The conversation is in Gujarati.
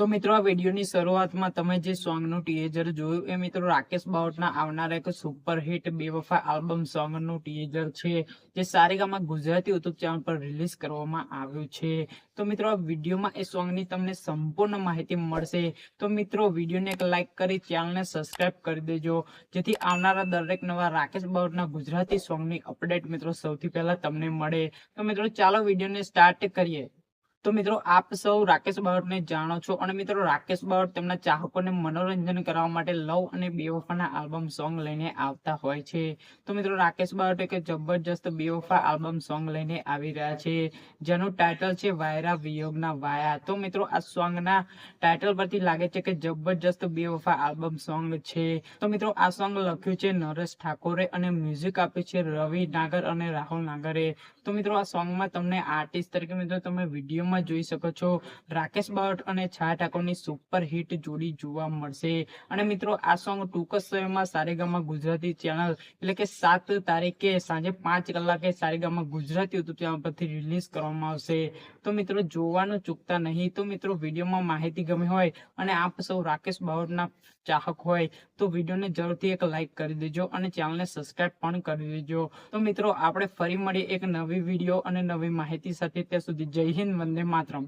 તો મિત્રો આ વિડીયોની શરૂઆતમાં તમે જે સોંગનું ટીઝર જોયું એ મિત્રો રાકેશ બાવટના આવનારા એક સુપરહિટ બેવફા આલ્બમ સોંગનું ટીઝર છે, જે સારેગામા ગુજરાતી યુટ્યુબ ચેનલ પર રિલીઝ કરવામાં આવ્યું છે। તો મિત્રો આ વિડીયોમાં એ સોંગની તમને સંપૂર્ણ માહિતી મળશે। તો મિત્રો વિડીયોને એક લાઈક કરી ચેનલને સબસ્ક્રાઇબ કરી દેજો, જેથી આવનારા દરેક નવા રાકેશ બાવટના ગુજરાતી સોંગની અપડેટ મિત્રો સૌથી પહેલા તમને મળે। તો મિત્રો ચાલો વિડીયોને સ્ટાર્ટ કરીએ। તો મિત્રો આપ સૌ રાકેશ બાવટને જાણો છો અને મિત્રો રાકેશ બાવટ તેમના ચાહકોને મનોરંજન કરવા માટે લવ અને બેવફાના આલ્બમ સોંગ લઈને આવતા હોય છે। તો મિત્રો રાકેશ બાવટ એક જબરજસ્ત બેવફા આલ્બમ સોંગ લઈને આવી રહ્યા છે, જેનું ટાઇટલ છે વાયરા વિયોગના વાયા। તો મિત્રો આ સોંગના ટાઇટલ પરથી લાગે છે કે જબરજસ્ત બેવફા આલ્બમ સોંગ છે। તો મિત્રો આ સોંગ લખ્યું છે નરેશ ઠાકોરે અને મ્યુઝિક આપ્યું છે રવિ નાગર અને રાહુલ નાગરે। તો મિત્રો આ સોંગમાં તમને આર્ટિસ્ટ તરીકે મિત્રો તમે વિડીયોમાં જોઈ શકો છો રાકેશ બાવટ અને છાયા ઠાકોરની સુપર હિટ જોડી જોવા મળશે। અને મિત્રો આ સોંગ ટૂંક જ સમયમાં સારેગામા ગુજરાતી ચેનલ એટલે કે 7 તારીખે સાંજે 5 કલાકે સારેગામા ગુજરાતી યુટ્યુબ ચેનલ પરથી રિલીઝ કરવામાં આવશે। તો મિત્રો જોવાનું ચૂકતા નહીં। તો મિત્રો વિડીયોમાં માહિતી ગમી હોય અને આપ સૌ રાકેશ બાવટના ચાહક હોય તો વિડીયોને જરૂરથી એક લાઈક કરી દેજો અને ચેનલને સબસ્ક્રાઇબ પણ કરી દેજો। તો મિત્રો આપણે ફરી મળીએ એક નવી વિડીયો અને નવી માહિતી સાથે। ત્યાં સુધી જય હિન્દ, વંદે માતરમ।